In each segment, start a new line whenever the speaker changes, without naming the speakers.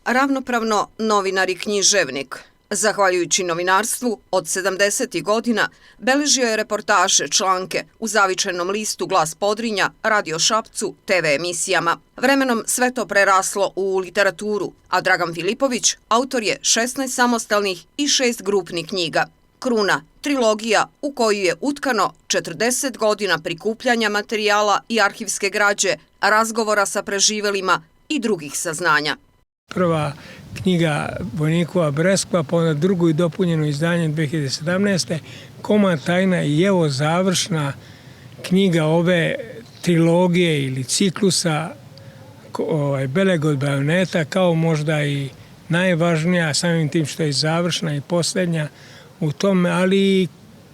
ravnopravno novinar i književnik. Zahvaljujući novinarstvu, od 70. godina beležio je reportaže, članke u Zavičajnom listu, Glas Podrinja, Radio Šapcu, TV emisijama. Vremenom sve to preraslo u literaturu, a Dragan Filipović autor je 16 samostalnih i 6 grupnih knjiga. Kruna, trilogija u koju je utkano 40 godina prikupljanja materijala i arhivske građe, razgovora sa preživelima i drugih saznanja.
Prva knjiga Vojnikova Breskva, pa onda drugo i dopunjeno izdanje 2017. Komad tajna i evo završna knjiga ove trilogije ili ciklusa Beleg od bajoneta, kao možda i najvažnija, samim tim što je završna i posljednja u tome, ali i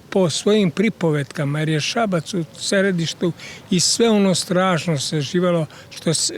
po svojim pripovetkama, jer je Šabac u središtu i sve ono strašno se živalo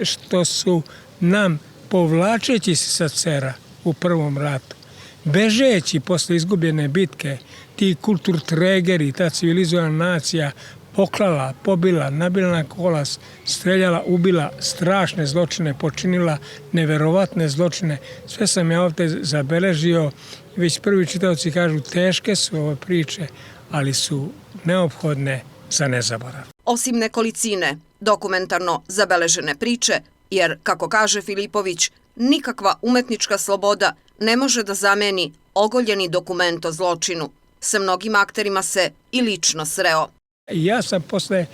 što su nam, povlačeći se sa Cera u prvom ratu, bežeći posle izgubljene bitke, ti kulturtregeri, ta civilizovana nacija poklala, pobila, nabila na kolas, streljala, ubila, strašne zločine, počinila neverovatne zločine. Sve sam ja ovdje zabeležio. Već prvi čitaoci kažu teške su ove priče, ali su neophodne za nezaborav.
Osim nekolicine dokumentarno zabeležene priče, jer, kako kaže Filipović, nikakva umetnička sloboda ne može da zameni ogoljeni dokument o zločinu. Sa mnogim akterima se i lično sreo.
Ja sam posle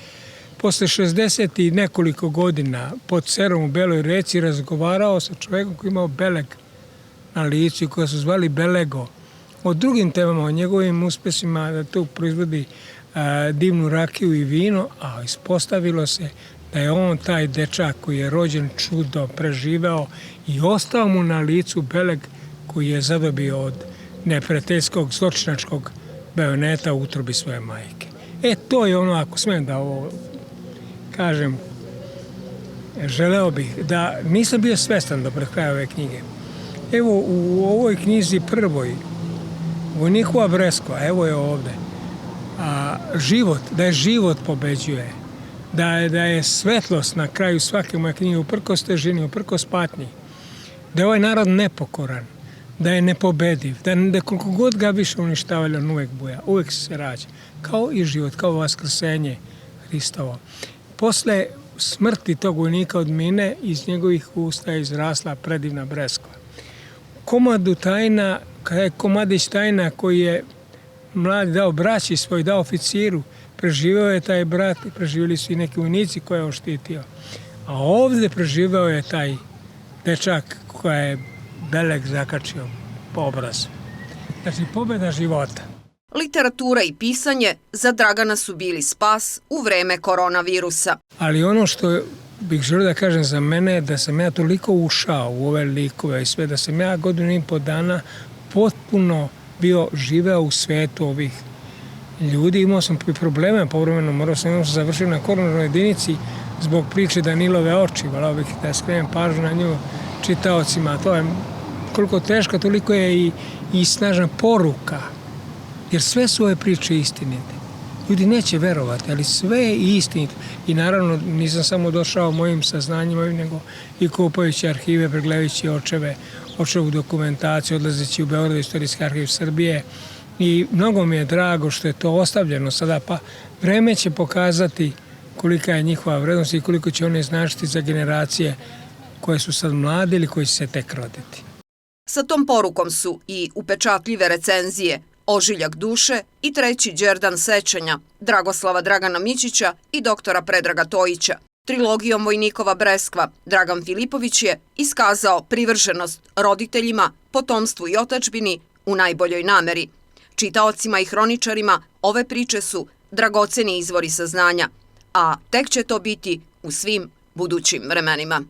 60 i nekoliko godina pod Cerom u Beloj Reci razgovarao sa čovjekom koji imao beleg na licu, koja su zvali Belego, o drugim temama, o njegovim uspesima da tu proizvodi divnu rakiju i vino, a ispostavilo se da je on taj dečak koji je rođen čudo, preživeo i ostao mu na licu beleg koji je zadobio od neprijateljskog zločinačkog bajoneta u utrobi svoje majke. To je ono, ako smijem da ovo kažem, želeo bih da nisam bio svestan do pred kraja ove knjige. Evo u ovoj knjizi prvoj, Vojnikova Breskva, evo je ovde, da je život pobeđuje, da je svetlost na kraju svake moje knjige, uprkos težini, uprkos patnji, da je ovaj narod nepokoran, da je nepobediv, da koliko god ga više uništavali, on uvek buja, uvek se rađa, kao i život, kao vaskrsenje Hristovo. Posle smrti tog vojnika od mine, iz njegovih usta je izrasla predivna breskva. Komadu tajna, kada je komadić tajna koji je mladi dao braći svoj, dao oficiru, preživeo je taj brat, preživjeli su i neki vojnici koje je oštitio. A ovdje preživeo je taj dečak koja je beleg zakačio po obrazu. Znači, pobjeda života.
Literatura i pisanje za Dragana su bili spas u vreme koronavirusa.
Ali ono što bih želio da kažem za mene je da sam ja toliko ušao u ove likove i sve, da sam ja 1,5 godina potpuno bio živeo u svetu ovih ljudi. Imao sam probleme povremeno, morao sam završiti na koronarnoj jedinici zbog priče Danilove oči. Volao bih da skrenem pažnju na nju čitaocima. To je koliko teško, toliko je i snažna poruka. Jer sve su ove priče istinite. Ljudi neće verovati, ali sve je istinito. I naravno nisam samo došao mojim saznanjima, nego i kupajući arhive, pregledajući očevu dokumentaciju, odlazeći u Beograd, Istorijski arhiv Srbije. I mnogo mi je drago što je to ostavljeno sada, pa vreme će pokazati kolika je njihova vrednost i koliko će one značiti za generacije koje su sad mlade ili koji će se tek roditi.
Sa tom porukom su i upečatljive recenzije Ožiljak duše i treći Đerdan sećanja Dragoslava Dragana Mićića i doktora Predraga Tojića. Trilogijom Vojnikova Breskva Dragan Filipović je iskazao privrženost roditeljima, potomstvu i otadžbini u najboljoj nameri. Čitaocima i hroničarima ove priče su dragoceni izvori saznanja, a tek će to biti u svim budućim vremenima.